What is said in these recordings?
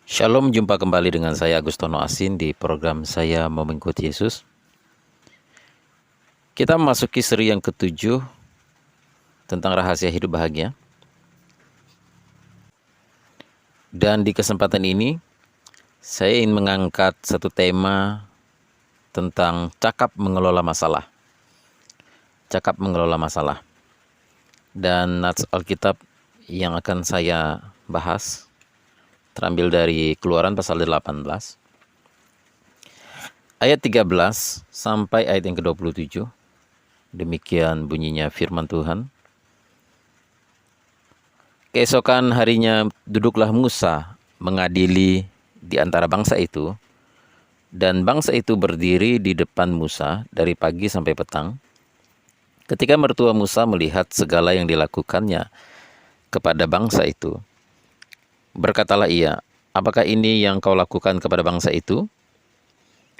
Shalom, jumpa kembali dengan saya Agustono Asin di program saya Mau Mengikuti Yesus. Kita memasuki seri yang ketujuh tentang rahasia hidup bahagia. Dan di kesempatan ini, saya ingin mengangkat satu tema tentang cakap mengelola masalah. Cakap mengelola masalah. Dan nats Alkitab yang akan saya bahas terambil dari Keluaran pasal 18. Ayat 13 sampai ayat yang ke-27. Demikian bunyinya firman Tuhan. Keesokan harinya duduklah Musa mengadili di antara bangsa itu, dan bangsa itu berdiri di depan Musa dari pagi sampai petang. Ketika mertua Musa melihat segala yang dilakukannya kepada bangsa itu, berkatalah ia, "Apakah ini yang kau lakukan kepada bangsa itu?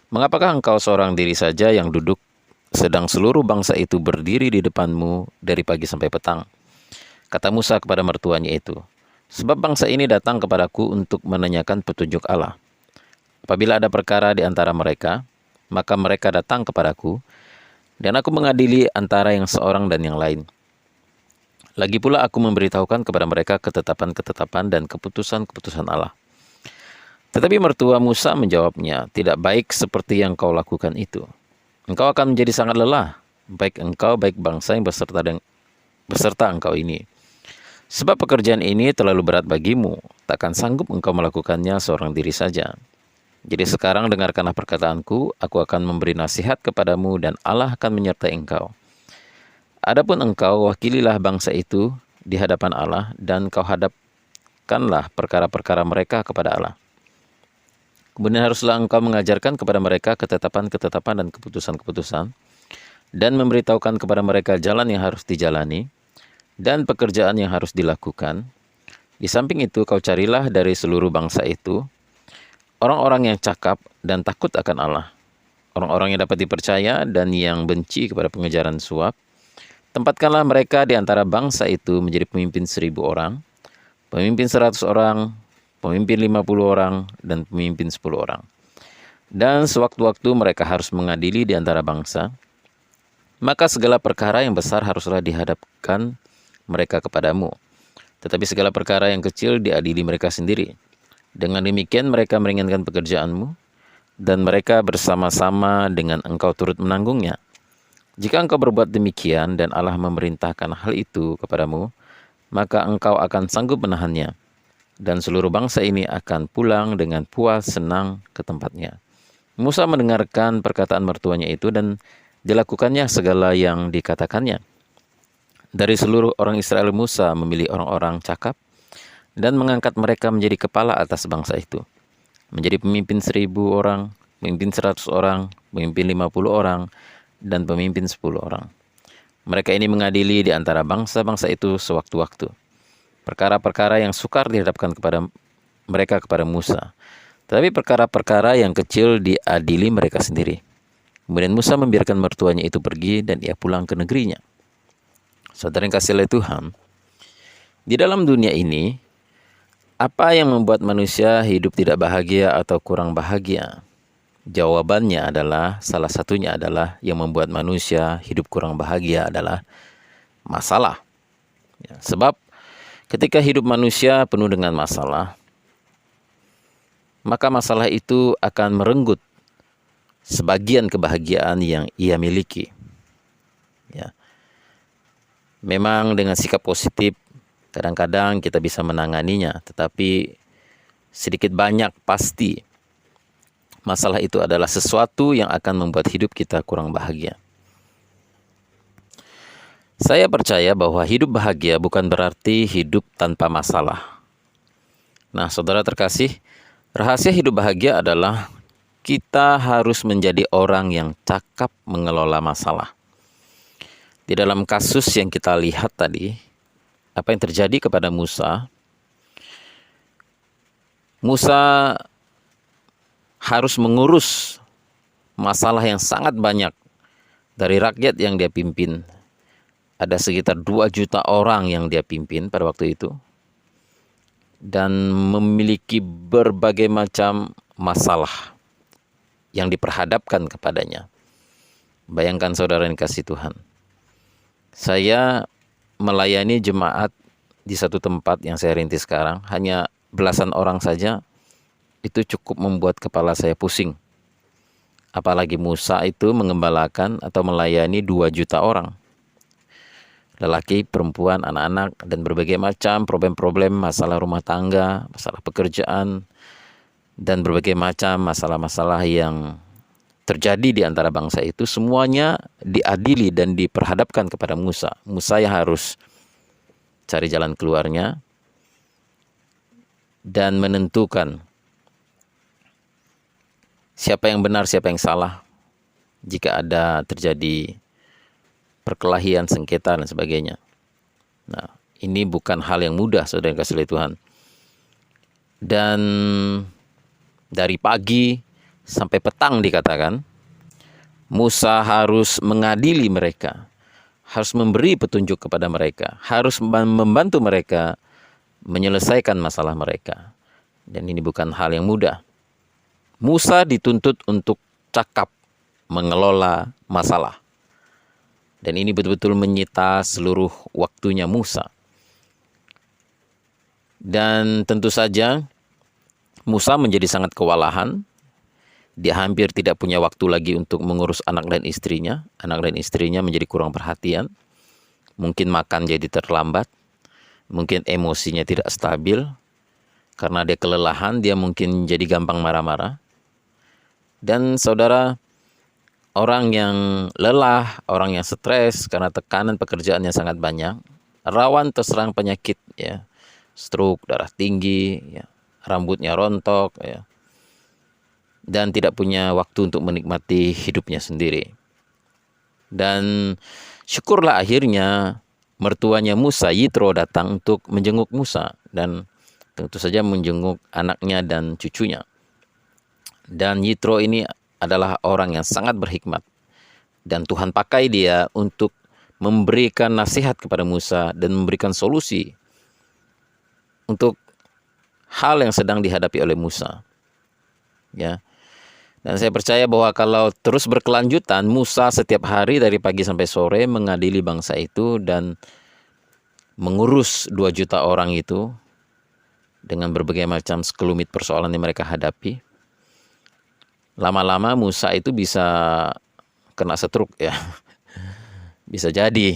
Mengapakah engkau seorang diri saja yang duduk, sedang seluruh bangsa itu berdiri di depanmu dari pagi sampai petang?" Kata Musa kepada mertuanya itu, "Sebab bangsa ini datang kepadaku untuk menanyakan petunjuk Allah. Apabila ada perkara di antara mereka, maka mereka datang kepadaku, dan aku mengadili antara yang seorang dan yang lain. Lagi pula aku memberitahukan kepada mereka ketetapan-ketetapan dan keputusan-keputusan Allah." Tetapi mertua Musa menjawabnya, "Tidak baik seperti yang kau lakukan itu. Engkau akan menjadi sangat lelah, baik engkau, baik bangsa yang beserta engkau ini. Sebab pekerjaan ini terlalu berat bagimu, takkan sanggup engkau melakukannya seorang diri saja. Jadi sekarang dengarkanlah perkataanku, aku akan memberi nasihat kepadamu dan Allah akan menyertai engkau. Adapun engkau, wakililah bangsa itu di hadapan Allah dan kau hadapkanlah perkara-perkara mereka kepada Allah. Kemudian haruslah engkau mengajarkan kepada mereka ketetapan-ketetapan dan keputusan-keputusan, dan memberitahukan kepada mereka jalan yang harus dijalani, dan pekerjaan yang harus dilakukan. Di samping itu kau carilah dari seluruh bangsa itu orang-orang yang cakap dan takut akan Allah, orang-orang yang dapat dipercaya dan yang benci kepada pengejaran suap. Tempatkanlah mereka di antara bangsa itu menjadi pemimpin 1.000 orang, pemimpin 100 orang, pemimpin 50 orang, dan pemimpin 10 orang. Dan sewaktu-waktu mereka harus mengadili di antara bangsa, maka segala perkara yang besar haruslah dihadapkan mereka kepadamu, tetapi segala perkara yang kecil diadili mereka sendiri. Dengan demikian mereka meringankan pekerjaanmu, dan mereka bersama-sama dengan engkau turut menanggungnya. Jika engkau berbuat demikian dan Allah memerintahkan hal itu kepadamu, maka engkau akan sanggup menahannya, dan seluruh bangsa ini akan pulang dengan puas senang ke tempatnya." Musa mendengarkan perkataan mertuanya itu dan dilakukannya segala yang dikatakannya. Dari seluruh orang Israel, Musa memilih orang-orang cakap dan mengangkat mereka menjadi kepala atas bangsa itu, menjadi pemimpin 1.000 orang, pemimpin 100 orang, pemimpin 50 orang, dan pemimpin 10 orang. Mereka ini mengadili di antara bangsa-bangsa itu sewaktu-waktu perkara-perkara yang sukar dihadapkan kepada mereka kepada Musa, tetapi perkara-perkara yang kecil diadili mereka sendiri. Kemudian Musa membiarkan mertuanya itu pergi dan ia pulang ke negerinya. Saudara yang kasih oleh Tuhan, di dalam dunia ini, apa yang membuat manusia hidup tidak bahagia atau kurang bahagia? Jawabannya adalah, salah satunya adalah yang membuat manusia hidup kurang bahagia adalah masalah. Ya, sebab ketika hidup manusia penuh dengan masalah, maka masalah itu akan merenggut sebagian kebahagiaan yang ia miliki. Ya. Memang dengan sikap positif, kadang-kadang kita bisa menanganinya, tetapi sedikit banyak pasti masalah itu adalah sesuatu yang akan membuat hidup kita kurang bahagia. Saya percaya bahwa hidup bahagia bukan berarti hidup tanpa masalah. Nah, saudara terkasih, rahasia hidup bahagia adalah kita harus menjadi orang yang cakap mengelola masalah. Di dalam kasus yang kita lihat tadi, apa yang terjadi kepada Musa? Musa harus mengurus masalah yang sangat banyak dari rakyat yang dia pimpin. Ada sekitar 2 juta orang yang dia pimpin pada waktu itu. dan memiliki berbagai macam masalah yang diperhadapkan kepadanya. Bayangkan saudara yang kasih Tuhan, saya melayani jemaat di satu tempat yang saya rintis sekarang, hanya belasan orang saja, itu cukup membuat kepala saya pusing. Apalagi Musa itu mengembalakan atau melayani 2 juta orang. Lelaki, perempuan, anak-anak, dan berbagai macam problem-problem, masalah rumah tangga, masalah pekerjaan, dan berbagai macam masalah-masalah yang terjadi di antara bangsa itu, semuanya diadili dan diperhadapkan kepada Musa. Musa yang harus cari jalan keluarnya dan menentukan siapa yang benar, siapa yang salah. Jika ada terjadi perkelahian, sengketa, dan sebagainya. Nah, ini bukan hal yang mudah, saudara yang kasih oleh Tuhan. Dan dari pagi sampai petang dikatakan, Musa harus mengadili mereka, harus memberi petunjuk kepada mereka, harus membantu mereka menyelesaikan masalah mereka. Dan ini bukan hal yang mudah. Musa dituntut untuk cakap mengelola masalah. Dan ini betul-betul menyita seluruh waktunya Musa. Dan tentu saja Musa menjadi sangat kewalahan. Dia hampir tidak punya waktu lagi untuk mengurus anak dan istrinya. Anak dan istrinya menjadi kurang perhatian. Mungkin makan jadi terlambat. Mungkin emosinya tidak stabil. Karena dia kelelahan, dia mungkin jadi gampang marah-marah. Dan saudara, orang yang lelah, orang yang stres karena tekanan pekerjaan yang sangat banyak, rawan terserang penyakit, ya, stroke, darah tinggi, ya, rambutnya rontok, ya, dan tidak punya waktu untuk menikmati hidupnya sendiri. Dan syukurlah akhirnya mertuanya Musa, Yitro, datang untuk menjenguk Musa dan tentu saja menjenguk anaknya dan cucunya. Dan Yitro ini adalah orang yang sangat berhikmat. Dan Tuhan pakai dia untuk memberikan nasihat kepada Musa dan memberikan solusi untuk hal yang sedang dihadapi oleh Musa. Ya. Dan saya percaya bahwa kalau terus berkelanjutan, Musa setiap hari dari pagi sampai sore mengadili bangsa itu dan mengurus 2 juta orang itu dengan berbagai macam sekelumit persoalan yang mereka hadapi. Lama-lama Musa itu bisa kena stroke, ya. Bisa jadi.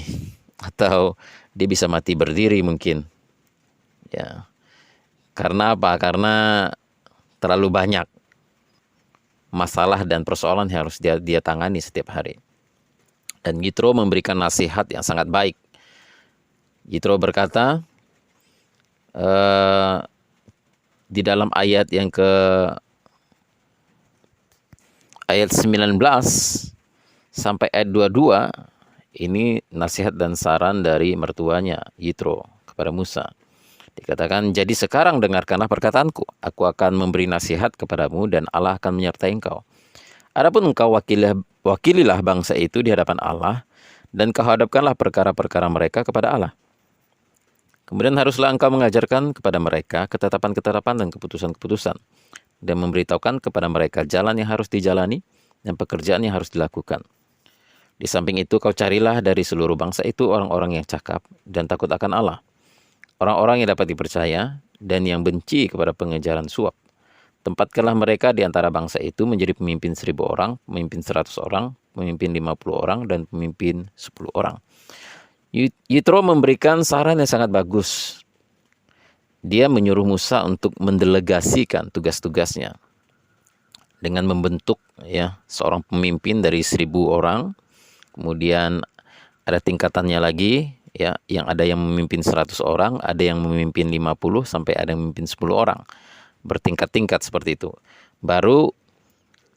Atau dia bisa mati berdiri mungkin. Ya. Karena apa? Karena terlalu banyak masalah dan persoalan yang harus dia tangani setiap hari. Dan Yitro memberikan nasihat yang sangat baik. Yitro berkata, di dalam ayat yang ayat 19 sampai ayat 22, ini nasihat dan saran dari mertuanya Yitro kepada Musa. Dikatakan, jadi sekarang dengarkanlah perkataanku, aku akan memberi nasihat kepadamu dan Allah akan menyertai engkau. Adapun engkau wakililah bangsa itu di hadapan Allah dan kau hadapkanlah perkara-perkara mereka kepada Allah. Kemudian haruslah engkau mengajarkan kepada mereka ketetapan-ketetapan dan keputusan-keputusan dan memberitahukan kepada mereka jalan yang harus dijalani dan pekerjaan yang harus dilakukan. Di samping itu kau carilah dari seluruh bangsa itu orang-orang yang cakap dan takut akan Allah, orang-orang yang dapat dipercaya dan yang benci kepada pengejaran suap. Tempatkanlah mereka di antara bangsa itu menjadi pemimpin 1.000 orang, pemimpin 100 orang, pemimpin 50 orang, dan pemimpin 10 orang. Yitro memberikan saran yang sangat bagus. Dia menyuruh Musa untuk mendelegasikan tugas-tugasnya dengan membentuk, ya, seorang pemimpin dari 1.000 orang. Kemudian ada tingkatannya lagi, ya, yang ada yang memimpin 100 orang, ada yang memimpin 50 sampai ada yang memimpin 10 orang. Bertingkat-tingkat seperti itu. Baru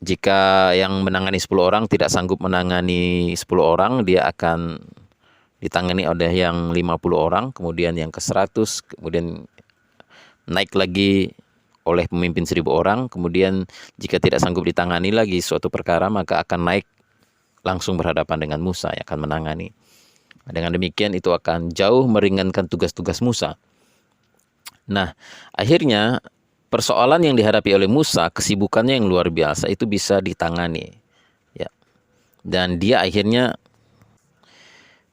jika yang menangani 10 orang tidak sanggup menangani 10 orang, dia akan ditangani oleh yang 50 orang, kemudian yang ke 100, kemudian naik lagi oleh pemimpin 1.000 orang, kemudian jika tidak sanggup ditangani lagi suatu perkara, maka akan naik langsung berhadapan dengan Musa yang akan menangani. Dengan demikian itu akan jauh meringankan tugas-tugas Musa. Nah, akhirnya persoalan yang dihadapi oleh Musa, kesibukannya yang luar biasa itu bisa ditangani, ya. Dan dia akhirnya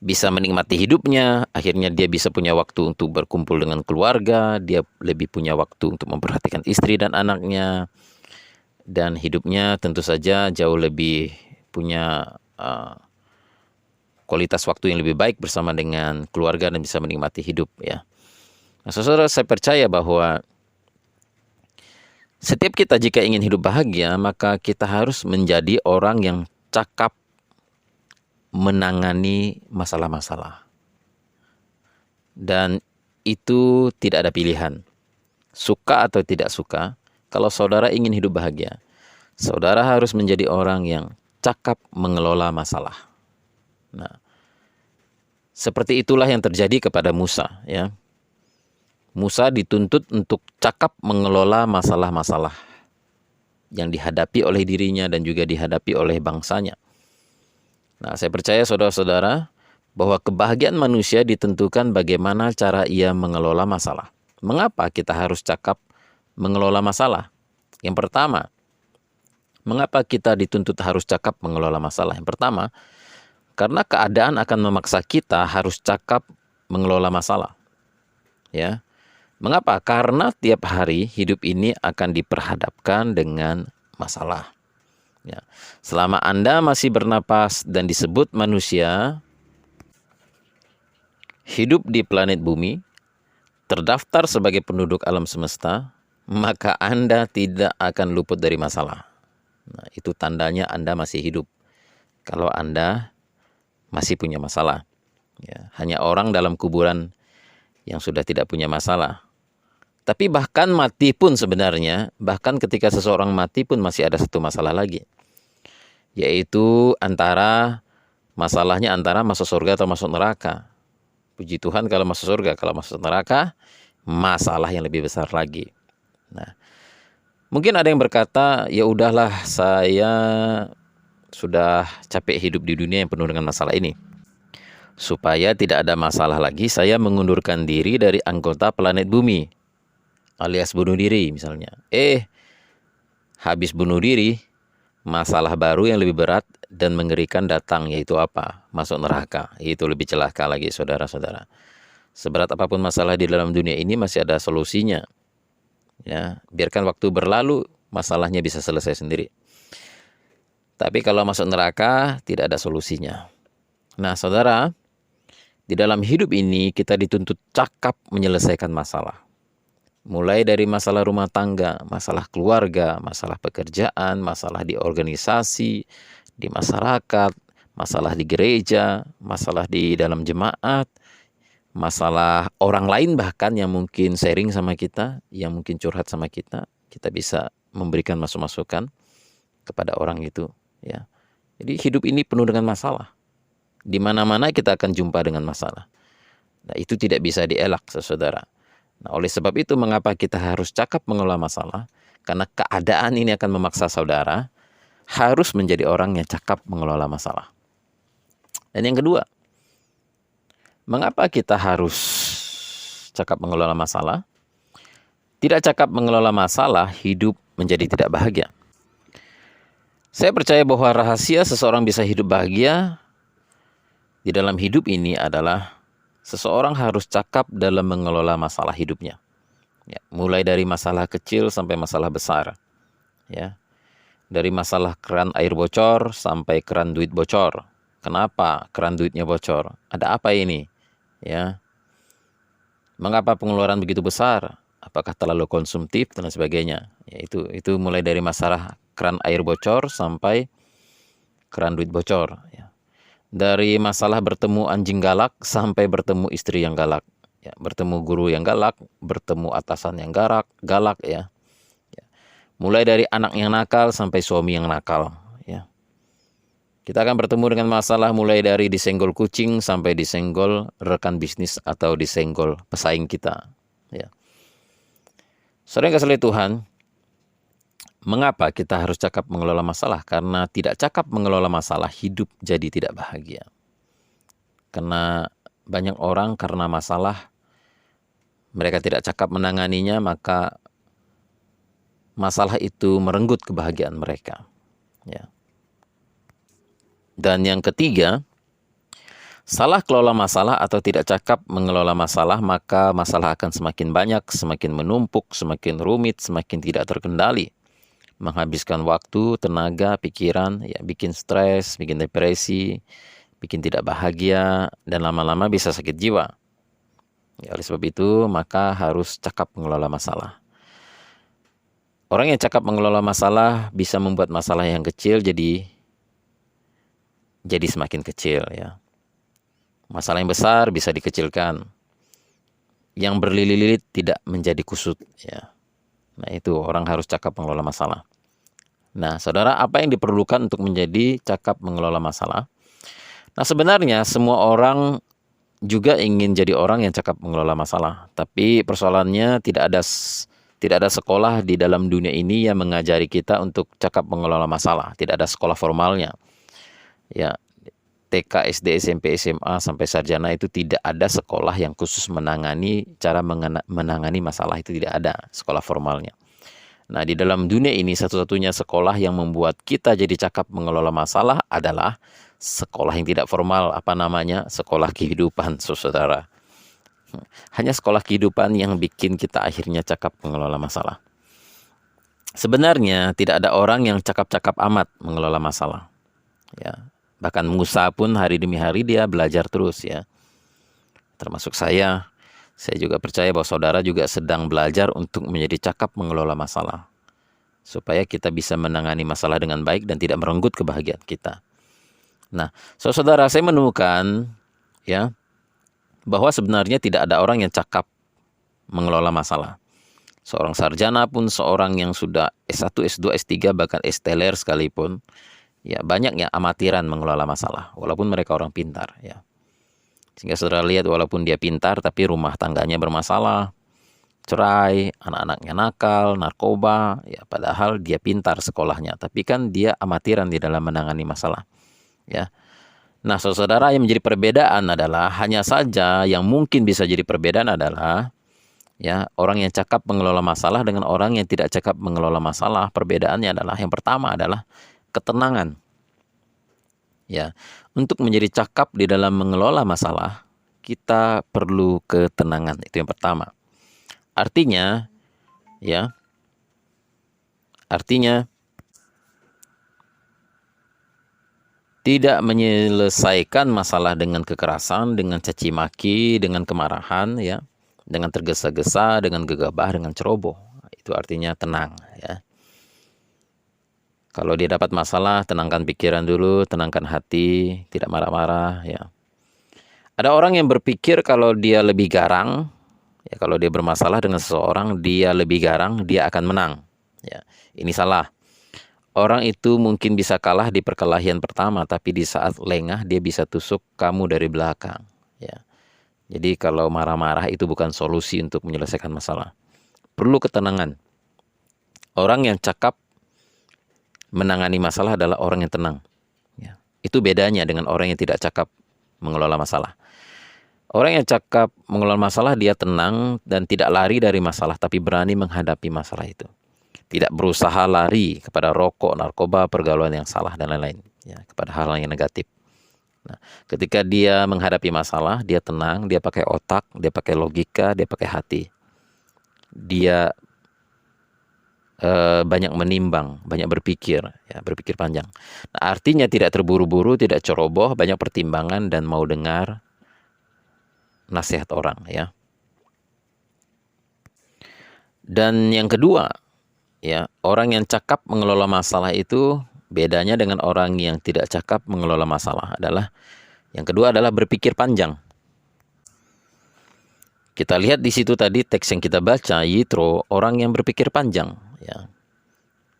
bisa menikmati hidupnya, akhirnya dia bisa punya waktu untuk berkumpul dengan keluarga, dia lebih punya waktu untuk memperhatikan istri dan anaknya, dan hidupnya tentu saja jauh lebih punya kualitas waktu yang lebih baik bersama dengan keluarga dan bisa menikmati hidup, ya. Nah, saudara, saya percaya bahwa setiap kita jika ingin hidup bahagia, maka kita harus menjadi orang yang cakap menangani masalah-masalah. Dan itu tidak ada pilihan. Suka atau tidak suka, kalau saudara ingin hidup bahagia, saudara harus menjadi orang yang cakap mengelola masalah. Nah, seperti itulah yang terjadi kepada Musa, ya. Musa dituntut untuk cakap mengelola masalah-masalah yang dihadapi oleh dirinya dan juga dihadapi oleh bangsanya. Nah, saya percaya saudara-saudara bahwa kebahagiaan manusia ditentukan bagaimana cara ia mengelola masalah. Mengapa kita harus cakap mengelola masalah? Yang pertama, mengapa kita dituntut harus cakap mengelola masalah? Yang pertama, karena keadaan akan memaksa kita harus cakap mengelola masalah. Ya. Mengapa? Karena tiap hari hidup ini akan diperhadapkan dengan masalah. Ya. Selama Anda masih bernapas dan disebut manusia, hidup di planet bumi, terdaftar sebagai penduduk alam semesta, maka Anda tidak akan luput dari masalah. Nah, itu tandanya Anda masih hidup. Kalau Anda masih punya masalah. Ya, hanya orang dalam kuburan yang sudah tidak punya masalah. Tapi bahkan mati pun sebenarnya, bahkan ketika seseorang mati pun masih ada satu masalah lagi. Yaitu masalahnya antara masuk surga atau masuk neraka. Puji Tuhan kalau masuk surga, kalau masuk neraka, masalah yang lebih besar lagi. Nah, mungkin ada yang berkata, ya udahlah, saya sudah capek hidup di dunia yang penuh dengan masalah ini. Supaya tidak ada masalah lagi, saya mengundurkan diri dari anggota planet bumi, alias bunuh diri misalnya. Habis bunuh diri, masalah baru yang lebih berat dan mengerikan datang, yaitu apa? Masuk neraka. Itu lebih celaka lagi, saudara-saudara. Seberat apapun masalah di dalam dunia ini masih ada solusinya. Ya, biarkan waktu berlalu, masalahnya bisa selesai sendiri. Tapi kalau masuk neraka, tidak ada solusinya. Nah, saudara, di dalam hidup ini kita dituntut cakap menyelesaikan masalah. Mulai dari masalah rumah tangga, masalah keluarga, masalah pekerjaan, masalah di organisasi, di masyarakat, masalah di gereja, masalah di dalam jemaat, masalah orang lain bahkan yang mungkin sharing sama kita, yang mungkin curhat sama kita bisa memberikan masukan kepada orang itu, ya. Jadi hidup ini penuh dengan masalah. Di mana-mana kita akan jumpa dengan masalah. Nah, itu tidak bisa dielak, saudara. Nah, oleh sebab itu mengapa kita harus cakap mengelola masalah? Karena keadaan ini akan memaksa saudara harus menjadi orang yang cakap mengelola masalah. Dan yang kedua, mengapa kita harus cakap mengelola masalah? Tidak cakap mengelola masalah, hidup menjadi tidak bahagia. Saya percaya bahwa rahasia seseorang bisa hidup bahagia di dalam hidup ini adalah seseorang harus cakap dalam mengelola masalah hidupnya. Ya, mulai dari masalah kecil sampai masalah besar. Ya. Dari masalah keran air bocor sampai keran duit bocor. Kenapa keran duitnya bocor? Ada apa ini? Ya. Mengapa pengeluaran begitu besar? Apakah terlalu konsumtif dan sebagainya? Ya, itu mulai dari masalah keran air bocor sampai keran duit bocor. Ya. Dari masalah bertemu anjing galak sampai bertemu istri yang galak, ya, bertemu guru yang galak, bertemu atasan yang galak, ya. Ya. Mulai dari anak yang nakal sampai suami yang nakal, ya. Kita akan bertemu dengan masalah mulai dari disenggol kucing sampai disenggol rekan bisnis atau disenggol pesaing kita, ya. Saudara yang kasih Tuhan, mengapa kita harus cakap mengelola masalah? Karena tidak cakap mengelola masalah, hidup jadi tidak bahagia. Karena banyak orang karena masalah mereka tidak cakap menanganinya, maka masalah itu merenggut kebahagiaan mereka. Ya. Dan yang ketiga, salah kelola masalah atau tidak cakap mengelola masalah, maka masalah akan semakin banyak, semakin menumpuk, semakin rumit, semakin tidak terkendali. Menghabiskan waktu, tenaga, pikiran, ya, bikin stres, bikin depresi, bikin tidak bahagia, dan lama-lama bisa sakit jiwa. Ya, oleh sebab itu, maka harus cakap mengelola masalah. Orang yang cakap mengelola masalah bisa membuat masalah yang kecil jadi semakin kecil, ya. Masalah yang besar bisa dikecilkan. Yang berlilit-lilit tidak menjadi kusut, ya. Nah, itu orang harus cakap mengelola masalah. Nah, saudara, apa yang diperlukan untuk menjadi cakap mengelola masalah? Nah, sebenarnya semua orang juga ingin jadi orang yang cakap mengelola masalah. Tapi persoalannya tidak ada sekolah di dalam dunia ini yang mengajari kita untuk cakap mengelola masalah. Tidak ada sekolah formalnya. Ya, TK, SD, SMP, SMA sampai sarjana itu tidak ada sekolah yang khusus menangani menangani masalah, itu tidak ada sekolah formalnya. Nah, di dalam dunia ini satu-satunya sekolah yang membuat kita jadi cakap mengelola masalah adalah sekolah yang tidak formal. Apa namanya? Sekolah kehidupan, saudara. Hanya sekolah kehidupan yang bikin kita akhirnya cakap mengelola masalah. Sebenarnya tidak ada orang yang cakap-cakap amat mengelola masalah. Ya, bahkan Musa pun hari demi hari dia belajar terus, ya. Termasuk saya juga percaya bahwa saudara juga sedang belajar untuk menjadi cakap mengelola masalah. Supaya kita bisa menangani masalah dengan baik dan tidak merenggut kebahagiaan kita. Nah, saudara, saya menemukan, ya, bahwa sebenarnya tidak ada orang yang cakap mengelola masalah. Seorang sarjana pun, seorang yang sudah S1, S2, S3, bahkan S-teler sekalipun, ya, banyak yang amatiran mengelola masalah, walaupun mereka orang pintar, ya. Sehingga saudara lihat, walaupun dia pintar, tapi rumah tangganya bermasalah, cerai, anak-anaknya nakal, narkoba, ya, padahal dia pintar sekolahnya, tapi kan dia amatiran di dalam menangani masalah, ya. Nah, saudara, yang menjadi perbedaan adalah, hanya saja yang mungkin bisa jadi perbedaan adalah, ya, orang yang cakap mengelola masalah dengan orang yang tidak cakap mengelola masalah. Perbedaannya adalah, yang pertama adalah ketenangan. Ya, untuk menjadi cakap di dalam mengelola masalah, kita perlu ketenangan. Itu yang pertama. Artinya, ya, tidak menyelesaikan masalah dengan kekerasan, dengan caci maki, dengan kemarahan, ya, dengan tergesa-gesa, dengan gegabah, dengan ceroboh. Itu artinya tenang, ya. Kalau dia dapat masalah, tenangkan pikiran dulu, tenangkan hati, tidak marah-marah, ya. Ada orang yang berpikir kalau dia lebih garang, ya, kalau dia bermasalah dengan seseorang, dia lebih garang, dia akan menang. Ya, ini salah. Orang itu mungkin bisa kalah di perkelahian pertama, tapi di saat lengah dia bisa tusuk kamu dari belakang. Ya. Jadi kalau marah-marah itu bukan solusi untuk menyelesaikan masalah. Perlu ketenangan. Orang yang cakap menangani masalah adalah orang yang tenang. Ya. Itu bedanya dengan orang yang tidak cakap mengelola masalah. Orang yang cakap mengelola masalah, dia tenang dan tidak lari dari masalah, tapi berani menghadapi masalah itu. Tidak berusaha lari kepada rokok, narkoba, pergaulan yang salah, dan lain-lain, ya, kepada hal yang negatif. Nah, ketika dia menghadapi masalah, dia tenang, dia pakai otak, dia pakai logika, dia pakai hati. Dia banyak menimbang, banyak berpikir, ya, berpikir panjang. Nah, artinya tidak terburu-buru, tidak ceroboh, banyak pertimbangan dan mau dengar nasihat orang, ya. Dan yang kedua, ya, orang yang cakap mengelola masalah itu bedanya dengan orang yang tidak cakap mengelola masalah adalah, yang kedua adalah berpikir panjang. Kita lihat di situ tadi teks yang kita baca, Yitro, orang yang berpikir panjang, ya.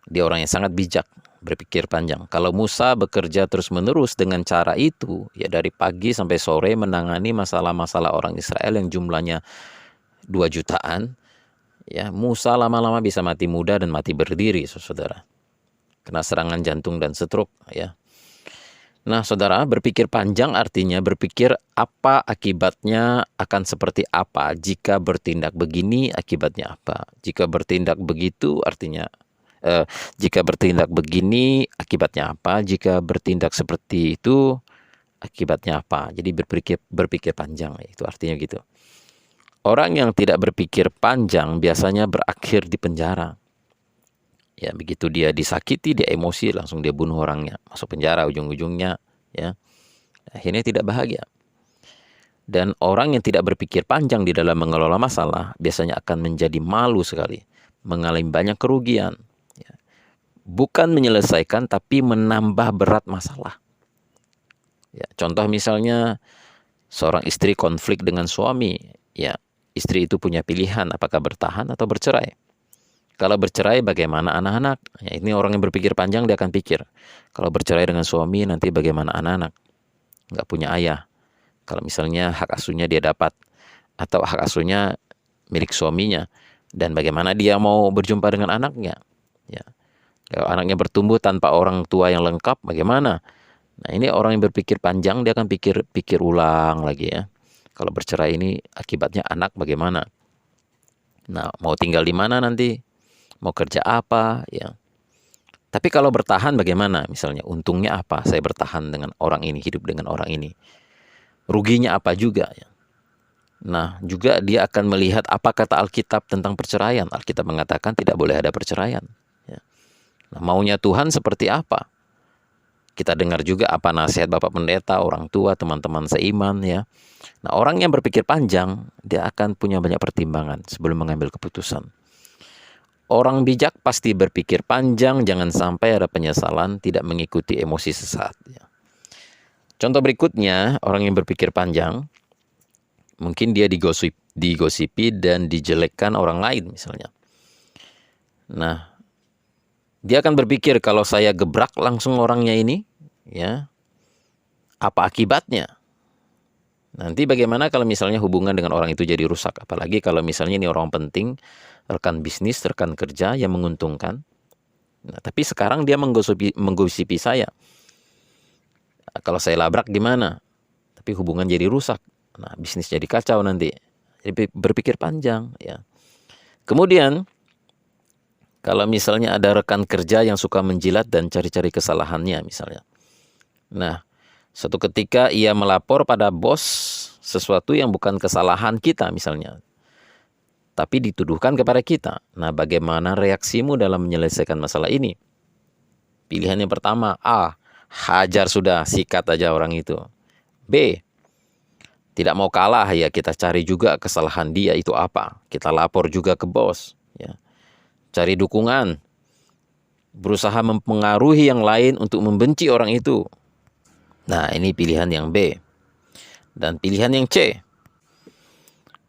Dia orang yang sangat bijak, berpikir panjang. Kalau Musa bekerja terus-menerus dengan cara itu, ya, dari pagi sampai sore menangani masalah-masalah orang Israel yang jumlahnya 2 jutaan, ya, Musa lama-lama bisa mati muda dan mati berdiri, saudara. Kena serangan jantung dan stroke, ya. Nah, saudara, berpikir panjang artinya berpikir apa akibatnya, akan seperti apa jika bertindak begini, akibatnya apa. Jika bertindak begitu artinya jika bertindak begini akibatnya apa, jika bertindak seperti itu akibatnya apa. Jadi berpikir panjang, itu artinya gitu. Orang yang tidak berpikir panjang biasanya berakhir di penjara. Ya, begitu dia disakiti, dia emosi, langsung dia bunuh orangnya, masuk penjara ujung-ujungnya, ya. Akhirnya tidak bahagia. Dan orang yang tidak berpikir panjang di dalam mengelola masalah biasanya akan menjadi malu sekali, mengalami banyak kerugian. Ya. Bukan menyelesaikan, tapi menambah berat masalah. Ya, contoh misalnya seorang istri konflik dengan suami, ya, istri itu punya pilihan apakah bertahan atau bercerai. Kalau bercerai bagaimana anak-anak? Ya, ini orang yang berpikir panjang, dia akan pikir, kalau bercerai dengan suami nanti bagaimana anak-anak? Nggak punya ayah. Kalau misalnya hak asuhnya dia dapat, atau hak asuhnya milik suaminya, dan bagaimana dia mau berjumpa dengan anaknya? Ya. Kalau anaknya bertumbuh tanpa orang tua yang lengkap, bagaimana? Nah, ini orang yang berpikir panjang, dia akan pikir ulang lagi, ya. Kalau bercerai ini akibatnya anak bagaimana? Nah, mau tinggal di mana nanti? Mau kerja apa? Ya. Tapi kalau bertahan bagaimana? Misalnya untungnya apa? Saya bertahan dengan orang ini, hidup dengan orang ini. Ruginya apa juga, ya. Nah, juga dia akan melihat apa kata Alkitab tentang perceraian. Alkitab mengatakan tidak boleh ada perceraian. Ya. Nah, maunya Tuhan seperti apa? Kita dengar juga apa nasihat Bapak Pendeta, orang tua, teman-teman seiman, ya. Nah, orang yang berpikir panjang, dia akan punya banyak pertimbangan sebelum mengambil keputusan. Orang bijak pasti berpikir panjang, jangan sampai ada penyesalan, tidak mengikuti emosi sesaat, ya. Contoh berikutnya, orang yang berpikir panjang, mungkin dia digosipi dan dijelekkan orang lain misalnya. Nah, dia akan berpikir kalau saya gebrak langsung orangnya ini, ya, apa akibatnya? Nanti bagaimana kalau misalnya hubungan dengan orang itu jadi rusak? Apalagi kalau misalnya ini orang penting, rekan bisnis, rekan kerja yang menguntungkan. Nah, tapi sekarang dia menggosipi saya. Kalau saya labrak gimana? Tapi hubungan jadi rusak. Nah, bisnis jadi kacau nanti. Jadi berpikir panjang, ya. Kemudian kalau misalnya ada rekan kerja yang suka menjilat dan cari-cari kesalahannya misalnya. Nah, suatu ketika ia melapor pada bos sesuatu yang bukan kesalahan kita misalnya, tapi dituduhkan kepada kita. Nah, bagaimana reaksimu dalam menyelesaikan masalah ini? Pilihan yang pertama, A, hajar sudah, sikat aja orang itu. B, tidak mau kalah, ya kita cari juga kesalahan dia itu apa. Kita lapor juga ke bos, ya. Cari dukungan, berusaha mempengaruhi yang lain untuk membenci orang itu. Nah, ini pilihan yang B. Dan pilihan yang C,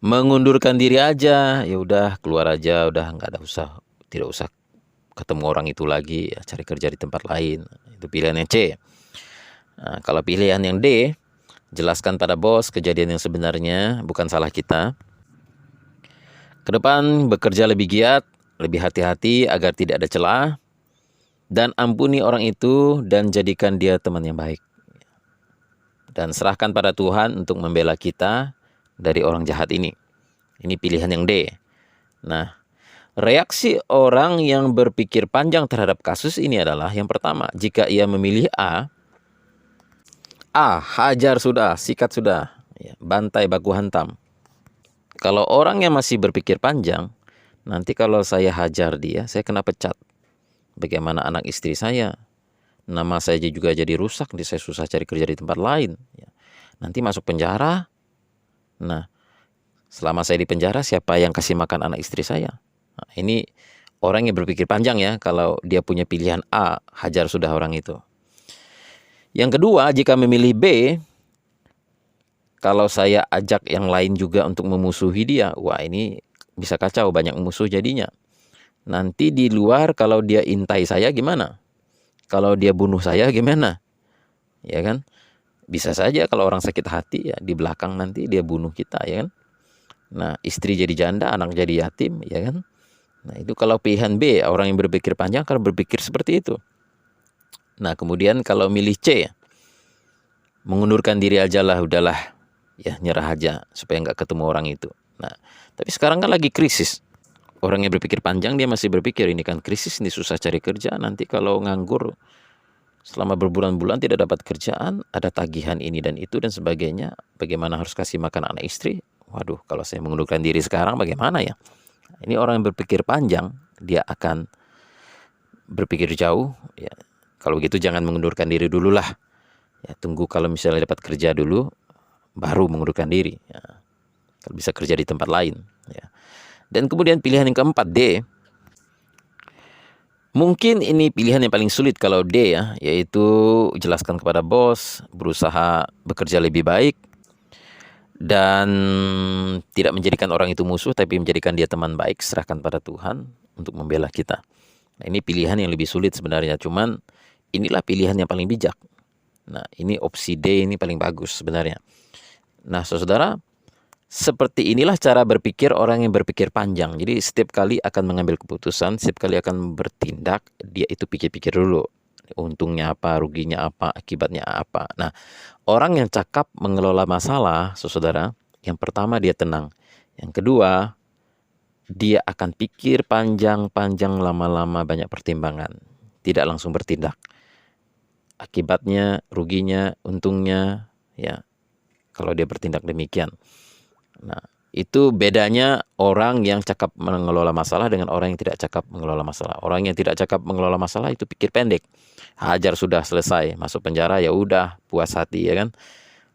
mengundurkan diri aja, ya udah keluar aja, udah tidak usah ketemu orang itu lagi, ya cari kerja di tempat lain. Itu pilihan yang C. Nah, kalau pilihan yang D, jelaskan pada bos kejadian yang sebenarnya, bukan salah kita. Ke depan bekerja lebih giat, lebih hati-hati agar tidak ada celah, dan ampuni orang itu dan jadikan dia teman yang baik. Dan serahkan pada Tuhan untuk membela kita dari orang jahat ini. Ini pilihan yang D. Nah, reaksi orang yang berpikir panjang terhadap kasus ini adalah yang pertama, jika ia memilih A, hajar sudah, sikat sudah, ya, bantai baku hantam. Kalau orang yang masih berpikir panjang, nanti kalau saya hajar dia, saya kena pecat. Bagaimana anak istri saya? Nama saya juga jadi rusak, saya susah cari kerja di tempat lain. Ya. Nanti masuk penjara. Nah, selama saya di penjara, siapa yang kasih makan anak istri saya? Nah, ini orang yang berpikir panjang, ya. Kalau dia punya pilihan A, hajar sudah orang itu. Yang kedua, jika memilih B, kalau saya ajak yang lain juga untuk memusuhi dia, wah ini bisa kacau, banyak musuh jadinya. Nanti di luar kalau dia intai saya gimana? Kalau dia bunuh saya gimana? Ya kan? Bisa saja kalau orang sakit hati, ya di belakang nanti dia bunuh kita, ya kan? Nah, istri jadi janda, anak jadi yatim, ya kan? Nah, itu kalau pilihan B, orang yang berpikir panjang akan berpikir seperti itu. Nah, kemudian kalau milih C, mengundurkan diri aja lah, udahlah, ya nyerah aja supaya nggak ketemu orang itu. Nah, tapi sekarang kan lagi krisis. Orang yang berpikir panjang dia masih berpikir ini kan krisis, ini susah cari kerja, nanti kalau nganggur selama berbulan-bulan tidak dapat kerjaan, ada tagihan ini dan itu dan sebagainya, bagaimana harus kasih makan anak istri. Waduh, kalau saya mengundurkan diri sekarang bagaimana ya? Ini orang yang berpikir panjang, dia akan berpikir jauh ya. Kalau gitu jangan mengundurkan diri dulu lah ya, tunggu kalau misalnya dapat kerja dulu baru mengundurkan diri ya. Kalau bisa kerja di tempat lain ya. Dan kemudian pilihan yang keempat, D. Mungkin ini pilihan yang paling sulit kalau D ya, yaitu jelaskan kepada bos, berusaha bekerja lebih baik, dan tidak menjadikan orang itu musuh, tapi menjadikan dia teman baik, serahkan pada Tuhan untuk membela kita. Nah, ini pilihan yang lebih sulit sebenarnya, cuman inilah pilihan yang paling bijak. Nah, ini opsi D ini paling bagus sebenarnya. Nah, saudara, seperti inilah cara berpikir orang yang berpikir panjang. Jadi setiap kali akan mengambil keputusan, setiap kali akan bertindak, dia itu pikir-pikir dulu. Untungnya apa, ruginya apa, akibatnya apa. Nah, orang yang cakap mengelola masalah, saudara, yang pertama dia tenang. Yang kedua, dia akan pikir panjang-panjang, lama-lama, banyak pertimbangan. Tidak langsung bertindak. Akibatnya, ruginya, untungnya, ya, kalau dia bertindak demikian. Nah, itu bedanya orang yang cakap mengelola masalah dengan orang yang tidak cakap mengelola masalah. Orang yang tidak cakap mengelola masalah itu pikir pendek. Hajar sudah selesai, masuk penjara ya udah, puas hati ya kan.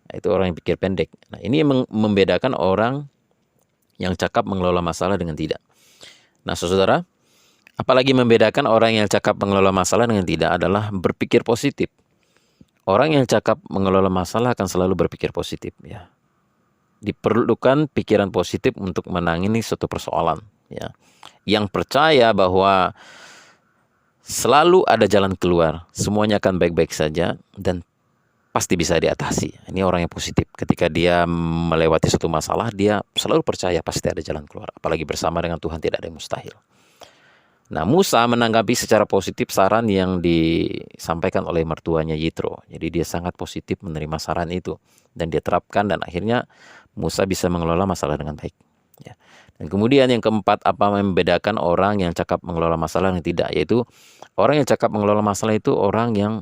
Nah, itu orang yang pikir pendek. Nah, ini membedakan orang yang cakap mengelola masalah dengan tidak. Nah, saudara, apalagi membedakan orang yang cakap mengelola masalah dengan tidak adalah berpikir positif. Orang yang cakap mengelola masalah akan selalu berpikir positif ya. Diperlukan pikiran positif untuk menangani suatu persoalan ya. Yang percaya bahwa selalu ada jalan keluar, semuanya akan baik-baik saja dan pasti bisa diatasi. Ini orang yang positif. Ketika dia melewati suatu masalah, dia selalu percaya pasti ada jalan keluar. Apalagi bersama dengan Tuhan tidak ada yang mustahil. Nah, Musa menanggapi secara positif saran yang disampaikan oleh mertuanya Yitro. Jadi dia sangat positif menerima saran itu dan dia terapkan dan akhirnya Musa bisa mengelola masalah dengan baik. Ya. Dan kemudian yang keempat, apa membedakan orang yang cakap mengelola masalah yang tidak, yaitu orang yang cakap mengelola masalah itu orang yang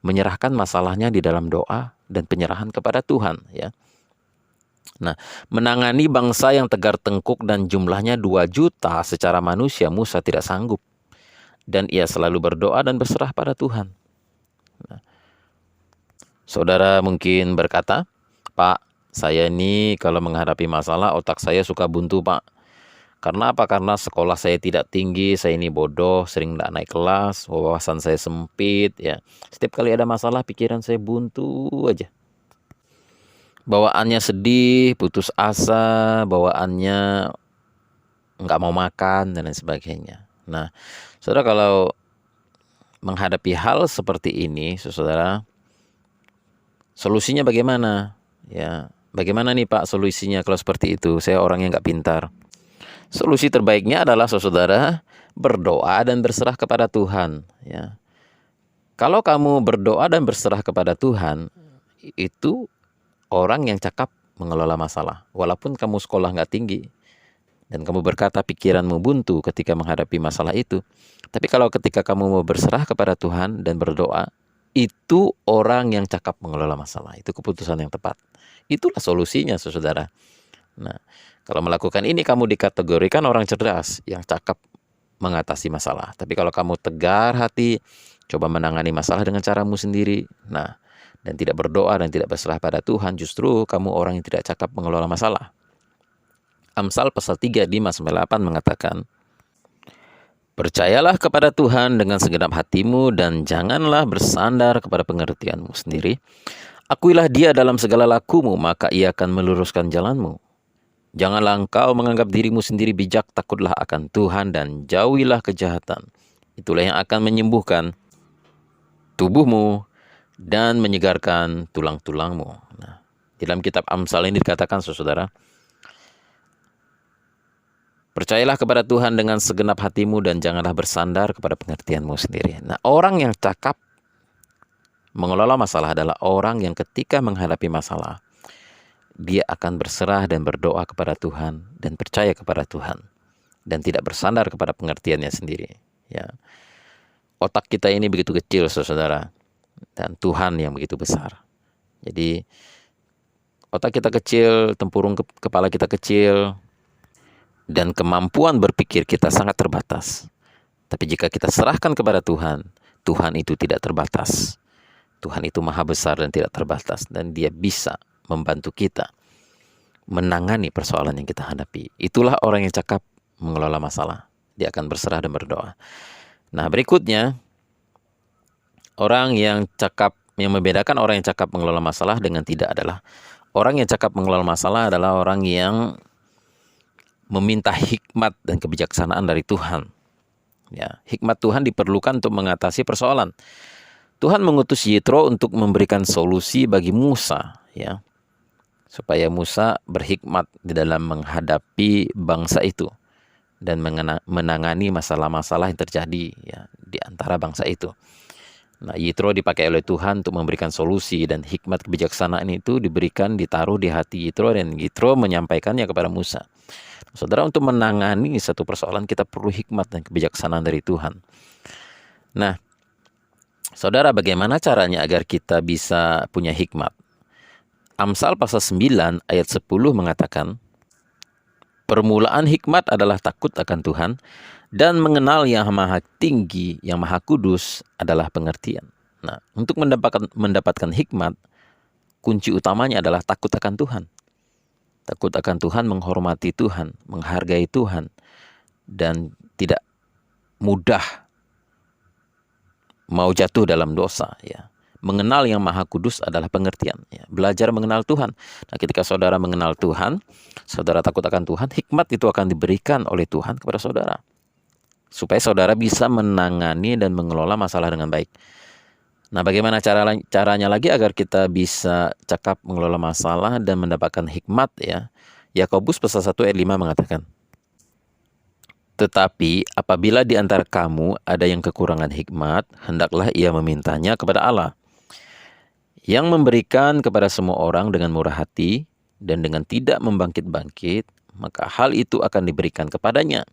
menyerahkan masalahnya di dalam doa dan penyerahan kepada Tuhan. Ya. Nah, menangani bangsa yang tegar tengkuk dan jumlahnya 2 juta secara manusia, Musa tidak sanggup. Dan ia selalu berdoa dan berserah pada Tuhan. Nah, saudara mungkin berkata, Pak, saya ini kalau menghadapi masalah otak saya suka buntu, Pak. Karena apa? Karena sekolah saya tidak tinggi, saya ini bodoh, sering tidak naik kelas, wawasan saya sempit. Ya. Setiap kali ada masalah, pikiran saya buntu aja. Bawaannya sedih, putus asa, bawaannya nggak mau makan, dan lain sebagainya. Nah, saudara kalau menghadapi hal seperti ini, saudara, solusinya bagaimana? Ya, bagaimana nih Pak solusinya kalau seperti itu? Saya orang yang nggak pintar. Solusi terbaiknya adalah saudara berdoa dan berserah kepada Tuhan. Ya, kalau kamu berdoa dan berserah kepada Tuhan, itu orang yang cakap mengelola masalah. Walaupun kamu sekolah nggak tinggi dan kamu berkata pikiranmu buntu ketika menghadapi masalah itu, tapi kalau ketika kamu mau berserah kepada Tuhan dan berdoa, itu orang yang cakap mengelola masalah. Itu keputusan yang tepat. Itulah solusinya, saudara. Nah, kalau melakukan ini kamu dikategorikan orang cerdas yang cakap mengatasi masalah. Tapi kalau kamu tegar hati, coba menangani masalah dengan caramu sendiri, nah, dan tidak berdoa dan tidak berserah pada Tuhan, justru kamu orang yang tidak cakap mengelola masalah. Amsal pasal 3 di Mazmur 8 mengatakan, percayalah kepada Tuhan dengan segenap hatimu dan janganlah bersandar kepada pengertianmu sendiri. Akuilah Dia dalam segala lakumu, maka Ia akan meluruskan jalanmu. Janganlah engkau menganggap dirimu sendiri bijak, takutlah akan Tuhan dan jauhilah kejahatan. Itulah yang akan menyembuhkan tubuhmu dan menyegarkan tulang-tulangmu. Nah, dalam kitab Amsal ini dikatakan, saudara, percayalah kepada Tuhan dengan segenap hatimu dan janganlah bersandar kepada pengertianmu sendiri. Nah, orang yang cakap Mengelola masalah adalah orang yang ketika menghadapi masalah, dia akan berserah dan berdoa kepada Tuhan dan percaya kepada Tuhan dan tidak bersandar kepada pengertiannya sendiri. Ya, otak kita ini begitu kecil, saudara, dan Tuhan yang begitu besar. Jadi otak kita kecil, tempurung kepala kita kecil, dan kemampuan berpikir kita sangat terbatas. Tapi jika kita serahkan kepada Tuhan, Tuhan itu tidak terbatas. Tuhan itu maha besar dan tidak terbatas, dan Dia bisa membantu kita menangani persoalan yang kita hadapi. Itulah orang yang cakap mengelola masalah. Dia akan berserah dan berdoa. Nah, berikutnya, orang yang membedakan orang yang cakap mengelola masalah dengan tidak adalah orang yang cakap mengelola masalah adalah orang yang meminta hikmat dan kebijaksanaan dari Tuhan. Ya, hikmat Tuhan diperlukan untuk mengatasi persoalan. Tuhan mengutus Yitro untuk memberikan solusi bagi Musa, ya, supaya Musa berhikmat di dalam menghadapi bangsa itu dan menangani masalah-masalah yang terjadi, ya, di antara bangsa itu. Nah, Yitro dipakai oleh Tuhan untuk memberikan solusi, dan hikmat kebijaksanaan itu ditaruh di hati Yitro, dan Yitro menyampaikannya kepada Musa. Saudara, untuk menangani satu persoalan kita perlu hikmat dan kebijaksanaan dari Tuhan. Nah, saudara, bagaimana caranya agar kita bisa punya hikmat? Amsal pasal 9 ayat 10 mengatakan, permulaan hikmat adalah takut akan Tuhan, dan mengenal yang maha tinggi, yang maha kudus adalah pengertian. Nah, untuk mendapatkan hikmat, kunci utamanya adalah takut akan Tuhan. Takut akan Tuhan, menghormati Tuhan, menghargai Tuhan, dan tidak mudah mau jatuh dalam dosa. Ya. Mengenal yang maha kudus adalah pengertian. Ya. Belajar mengenal Tuhan. Nah, ketika saudara mengenal Tuhan, saudara takut akan Tuhan, hikmat itu akan diberikan oleh Tuhan kepada saudara, supaya saudara bisa menangani dan mengelola masalah dengan baik. Nah, bagaimana caranya lagi agar kita bisa cakap mengelola masalah dan mendapatkan hikmat, ya? Yakobus pasal 1 ayat 5 mengatakan, tetapi apabila di antara kamu ada yang kekurangan hikmat, hendaklah ia memintanya kepada Allah, yang memberikan kepada semua orang dengan murah hati dan dengan tidak membangkit-bangkit, maka hal itu akan diberikan kepadanya.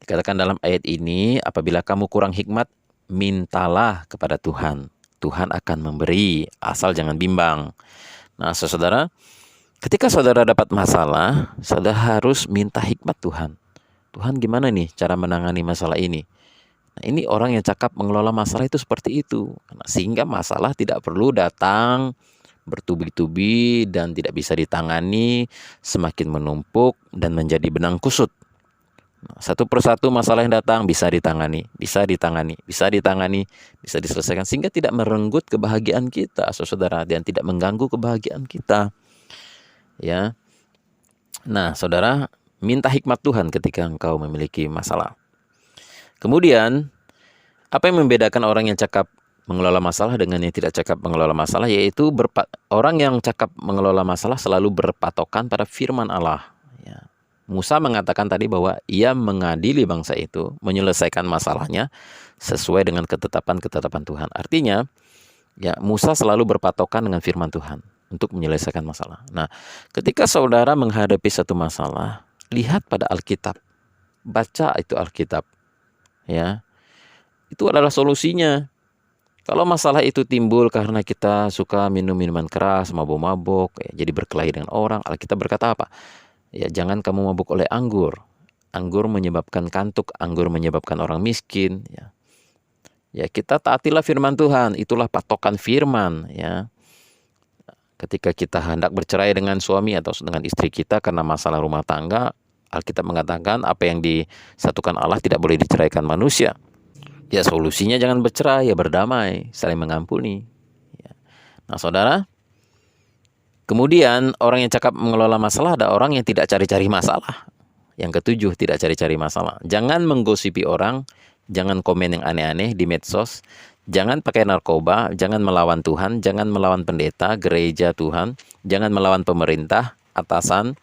Dikatakan dalam ayat ini, apabila kamu kurang hikmat, mintalah kepada Tuhan. Tuhan akan memberi, asal jangan bimbang. Nah, saudara, ketika saudara dapat masalah, saudara harus minta hikmat Tuhan. Tuhan, gimana nih cara menangani masalah ini? Nah, ini orang yang cakap mengelola masalah itu seperti itu. Nah, sehingga masalah tidak perlu datang bertubi-tubi dan tidak bisa ditangani, semakin menumpuk dan menjadi benang kusut. Satu persatu masalah yang datang bisa ditangani, bisa diselesaikan, sehingga tidak merenggut kebahagiaan kita, saudara, dan tidak mengganggu kebahagiaan kita. Ya. Nah, saudara, minta hikmat Tuhan ketika engkau memiliki masalah. Kemudian, apa yang membedakan orang yang cakap mengelola masalah dengan yang tidak cakap mengelola masalah, yaitu orang yang cakap mengelola masalah selalu berpatokan pada firman Allah. Ya. Musa mengatakan tadi bahwa ia mengadili bangsa itu, menyelesaikan masalahnya sesuai dengan ketetapan-ketetapan Tuhan. Artinya, ya, Musa selalu berpatokan dengan firman Tuhan untuk menyelesaikan masalah. Nah, ketika saudara menghadapi satu masalah, lihat pada Alkitab. Baca itu Alkitab. Ya. Itu adalah solusinya. Kalau masalah itu timbul karena kita suka minum minuman keras, mabuk-mabuk, ya, jadi berkelahi dengan orang, Alkitab berkata apa? Ya, jangan kamu mabuk oleh anggur. Anggur menyebabkan kantuk, anggur menyebabkan orang miskin. Ya, ya, kita taatilah firman Tuhan. Itulah patokan firman. Ya, ketika kita hendak bercerai dengan suami atau dengan istri kita karena masalah rumah tangga, Alkitab mengatakan apa yang disatukan Allah tidak boleh diceraikan manusia. Ya, solusinya jangan bercerai, ya berdamai, saling mengampuni. Ya. Nah, saudara, kemudian orang yang cakap mengelola masalah ada orang yang tidak cari-cari masalah. Yang ketujuh, tidak cari-cari masalah. Jangan menggosipi orang, jangan komen yang aneh-aneh di medsos, jangan pakai narkoba, jangan melawan Tuhan, jangan melawan pendeta, gereja Tuhan, jangan melawan pemerintah, atasan,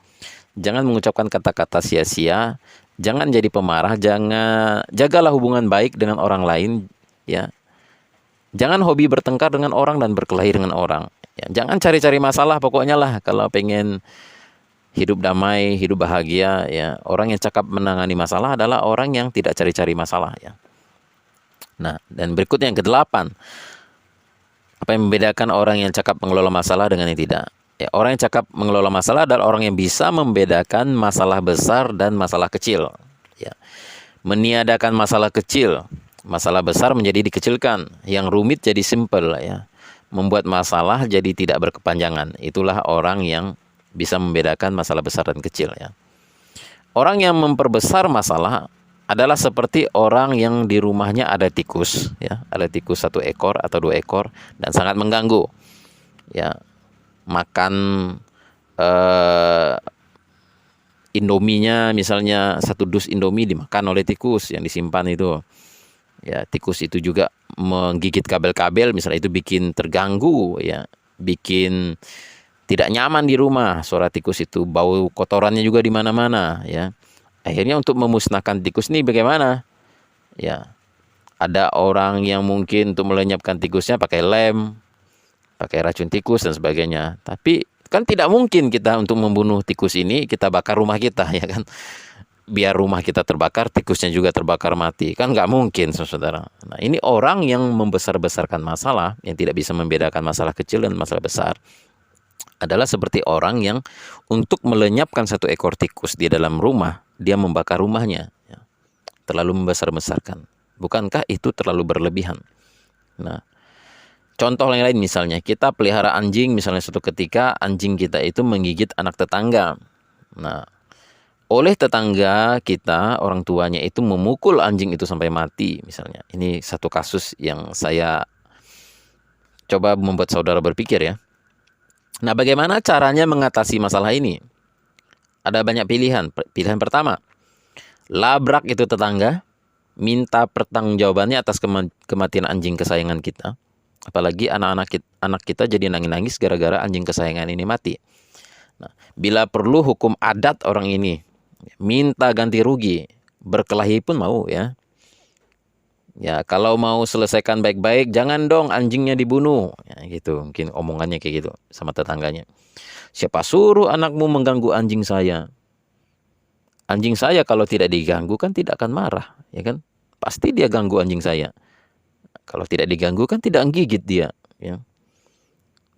jangan mengucapkan kata-kata sia-sia, jangan jadi pemarah, jagalah hubungan baik dengan orang lain, ya. Jangan hobi bertengkar dengan orang dan berkelahi dengan orang. Ya, jangan cari-cari masalah pokoknya lah kalau pengen hidup damai, hidup bahagia. Ya, orang yang cakap menangani masalah adalah orang yang tidak cari-cari masalah. Ya. Nah, dan berikutnya yang kedelapan, apa yang membedakan orang yang cakap mengelola masalah dengan yang tidak? Ya, orang yang cakap mengelola masalah adalah orang yang bisa membedakan masalah besar dan masalah kecil. Ya. Meniadakan masalah kecil, masalah besar menjadi dikecilkan, yang rumit jadi simple. Ya. Membuat masalah jadi tidak berkepanjangan. Itulah orang yang bisa membedakan masalah besar dan kecil. Ya. Orang yang memperbesar masalah adalah seperti orang yang di rumahnya ada tikus, ya, ada tikus 1 ekor atau 2 ekor dan sangat mengganggu. Ya, makan Indominya, misalnya 1 dus Indomie dimakan oleh tikus yang disimpan itu. Ya, tikus itu juga menggigit kabel-kabel, misalnya itu bikin terganggu, ya, bikin tidak nyaman di rumah. Suara tikus itu, bau kotorannya juga di mana-mana, ya. Akhirnya untuk memusnahkan tikus ini bagaimana? Ya, ada orang yang mungkin untuk melenyapkan tikusnya pakai lem, pakai racun tikus dan sebagainya. Tapi kan tidak mungkin kita untuk membunuh tikus ini kita bakar rumah kita, ya kan? Biar rumah kita terbakar, tikusnya juga terbakar mati. Kan nggak mungkin, saudara. Nah, ini orang yang membesar-besarkan masalah, yang tidak bisa membedakan masalah kecil dan masalah besar, adalah seperti orang yang untuk melenyapkan 1 ekor tikus di dalam rumah, dia membakar rumahnya. Ya. Terlalu membesar-besarkan. Bukankah itu terlalu berlebihan? Nah, contoh yang lain misalnya, kita pelihara anjing, misalnya suatu ketika anjing kita itu menggigit anak tetangga. Nah, oleh tetangga kita, orang tuanya itu memukul anjing itu sampai mati misalnya. Ini satu kasus yang saya coba membuat saudara berpikir, ya. Nah, bagaimana caranya mengatasi masalah ini? Ada banyak pilihan. Pilihan pertama, labrak itu tetangga, minta pertanggungjawabannya atas kematian anjing kesayangan kita. Apalagi anak kita jadi nangis-nangis gara-gara anjing kesayangan ini mati. Nah, bila perlu hukum adat orang ini, minta ganti rugi, berkelahi pun mau, ya. Ya, kalau mau selesaikan baik-baik, jangan dong anjingnya dibunuh. Ya, gitu, mungkin omongannya kayak gitu sama tetangganya. Siapa suruh anakmu mengganggu anjing saya? Anjing saya kalau tidak diganggu kan tidak akan marah, ya kan? Pasti dia ganggu anjing saya. Kalau tidak diganggu kan tidak gigit dia, ya.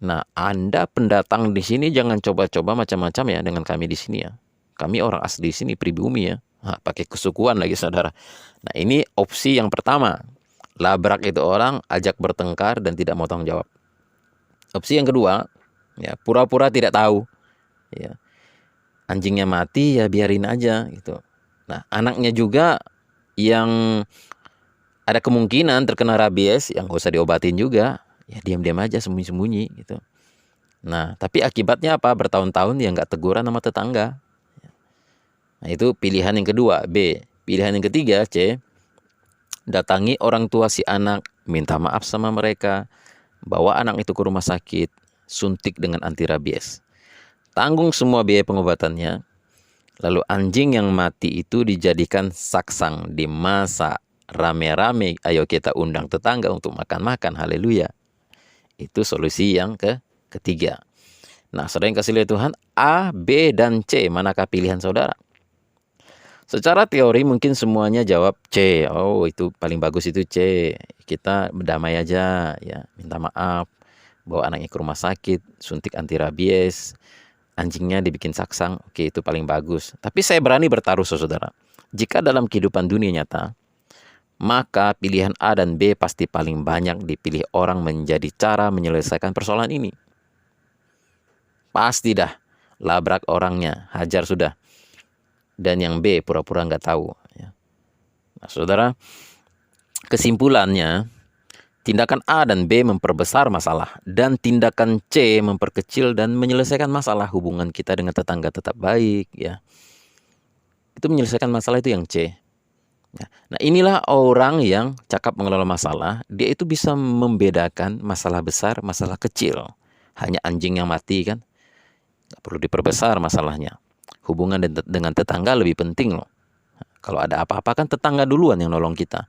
Nah, Anda pendatang di sini jangan coba-coba macam-macam ya dengan kami di sini, ya. Kami orang asli di sini, pribumi, ya. Nah, pakai kesukuan lagi, saudara. Nah, ini opsi yang pertama. Labrak itu orang, ajak bertengkar dan tidak mau tanggung jawab. Opsi yang kedua, ya, pura-pura tidak tahu. Ya. Anjingnya mati, ya biarin aja gitu. Nah, anaknya juga yang ada kemungkinan terkena rabies, yang gak usah diobatin juga, ya diam-diam aja, sembunyi-sembunyi gitu. Nah, tapi akibatnya apa? Bertahun-tahun ya nggak teguran sama tetangga. Nah, itu pilihan yang kedua, B. Pilihan yang ketiga, C. Datangi orang tua si anak, minta maaf sama mereka, bawa anak itu ke rumah sakit, suntik dengan anti rabies. Tanggung semua biaya pengobatannya. Lalu anjing yang mati itu dijadikan saksang, dimasak rame-rame. Ayo kita undang tetangga untuk makan-makan. Haleluya. Itu solusi yang ketiga. Nah, saudara yang kasih lihat Tuhan, A, B, dan C, manakah pilihan saudara? Secara teori mungkin semuanya jawab C. Oh, itu paling bagus itu C. Kita berdamai aja, ya, minta maaf, bawa anaknya ke rumah sakit, suntik anti rabies, anjingnya dibikin saksang. Oke, itu paling bagus. Tapi saya berani bertaruh, saudara. Jika dalam kehidupan dunia nyata, maka pilihan A dan B pasti paling banyak dipilih orang menjadi cara menyelesaikan persoalan ini. Pasti dah, labrak orangnya, hajar sudah. Dan yang B pura-pura nggak tahu. Nah, saudara, kesimpulannya, tindakan A dan B memperbesar masalah, dan tindakan C memperkecil dan menyelesaikan masalah. Hubungan kita dengan tetangga tetap baik, ya. Itu menyelesaikan masalah, itu yang C. Nah, inilah orang yang cakap mengelola masalah. Dia itu bisa membedakan masalah besar, masalah kecil. Hanya anjing yang mati kan, nggak perlu diperbesar masalahnya. Hubungan dengan tetangga lebih penting loh. Kalau ada apa-apa kan tetangga duluan yang nolong kita,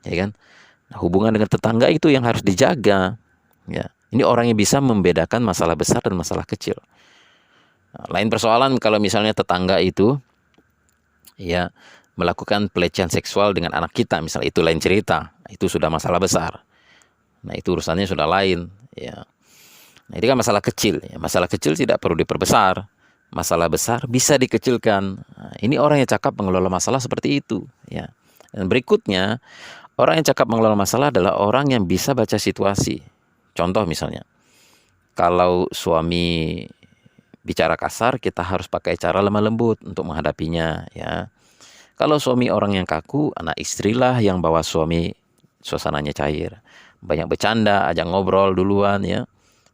ya kan? Nah, hubungan dengan tetangga itu yang harus dijaga. Ya, ini orang yang bisa membedakan masalah besar dan masalah kecil. Nah, lain persoalan kalau misalnya tetangga itu ya melakukan pelecehan seksual dengan anak kita, misalnya, itu lain cerita. Itu sudah masalah besar. Nah, itu urusannya sudah lain. Ya. Nah, ini kan masalah kecil. Ya. Masalah kecil tidak perlu diperbesar. Masalah besar bisa dikecilkan. Nah, ini orang yang cakap mengelola masalah seperti itu. Ya. Dan berikutnya, orang yang cakap mengelola masalah adalah orang yang bisa baca situasi. Contoh misalnya, kalau suami bicara kasar, kita harus pakai cara lemah lembut untuk menghadapinya. Ya. Kalau suami orang yang kaku, anak istrilah yang bawa suami suasananya cair. Banyak bercanda, ajak ngobrol duluan ya.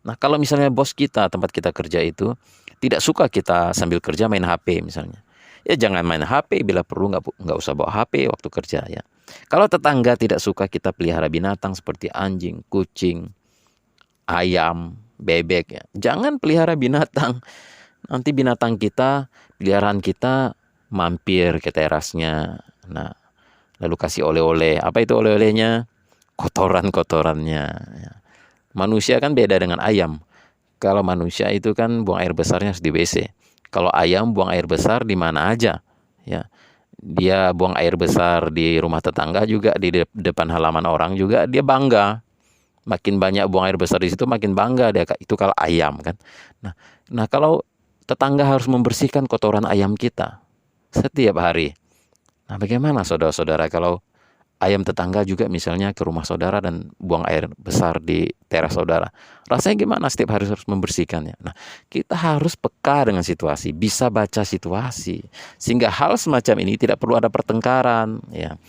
Nah, kalau misalnya bos kita, tempat kita kerja itu tidak suka kita sambil kerja main HP misalnya. Ya jangan main HP, bila perlu nggak usah bawa HP waktu kerja ya. Kalau tetangga tidak suka kita pelihara binatang seperti anjing, kucing, ayam, bebek ya. Jangan pelihara binatang. Nanti binatang kita, peliharaan kita mampir ke terasnya. Nah, lalu kasih oleh-oleh. Apa itu oleh-olehnya? Kotoran-kotorannya. Ya. Manusia kan beda dengan ayam. Kalau manusia itu kan buang air besarnya di WC. Kalau ayam buang air besar di mana aja. Ya. Dia buang air besar di rumah tetangga juga, di depan halaman orang juga, dia bangga. Makin banyak buang air besar di situ, makin bangga dia. Itu kalau ayam kan. Nah, kalau tetangga harus membersihkan kotoran ayam kita setiap hari. Nah, bagaimana saudara-saudara kalau ayam tetangga juga misalnya ke rumah saudara dan buang air besar di teras saudara? Rasanya gimana setiap hari harus membersihkannya? Nah, kita harus peka dengan situasi, bisa baca situasi. Sehingga hal semacam ini tidak perlu ada pertengkaran. Ya.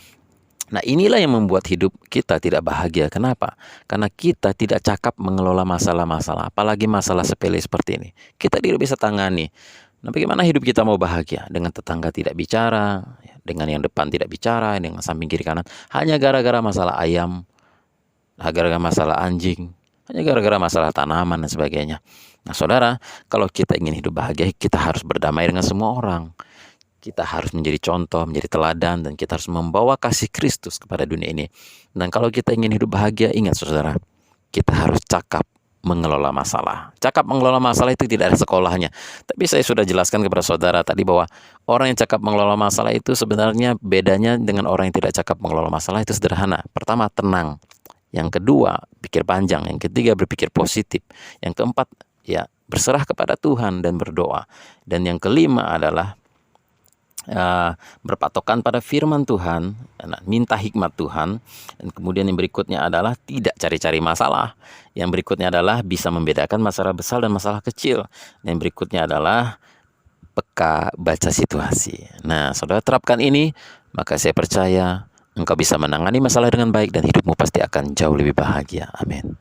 Nah, inilah yang membuat hidup kita tidak bahagia. Kenapa? Karena kita tidak cakap mengelola masalah-masalah, apalagi masalah sepele seperti ini. Kita tidak bisa tangani. Nah, bagaimana hidup kita mau bahagia? Dengan tetangga tidak bicara, dengan yang depan tidak bicara, dengan samping kiri kanan. Hanya gara-gara masalah ayam, gara-gara masalah anjing, hanya gara-gara masalah tanaman dan sebagainya. Nah, saudara, kalau kita ingin hidup bahagia, kita harus berdamai dengan semua orang. Kita harus menjadi contoh, menjadi teladan, dan kita harus membawa kasih Kristus kepada dunia ini. Dan kalau kita ingin hidup bahagia, ingat saudara, kita harus cakap mengelola masalah. Cakap mengelola masalah itu tidak ada sekolahnya. Tapi saya sudah jelaskan kepada saudara tadi bahwa orang yang cakap mengelola masalah itu sebenarnya bedanya dengan orang yang tidak cakap mengelola masalah itu sederhana. Pertama, tenang. Yang kedua, pikir panjang. Yang ketiga, berpikir positif. Yang keempat, ya berserah kepada Tuhan dan berdoa. Dan yang kelima adalah berpatokan pada firman Tuhan, minta hikmat Tuhan. Dan kemudian yang berikutnya adalah tidak cari-cari masalah. Yang berikutnya adalah bisa membedakan masalah besar dan masalah kecil. Dan yang berikutnya adalah peka baca situasi. Nah, saudara terapkan ini, maka saya percaya engkau bisa menangani masalah dengan baik dan hidupmu pasti akan jauh lebih bahagia. Amin.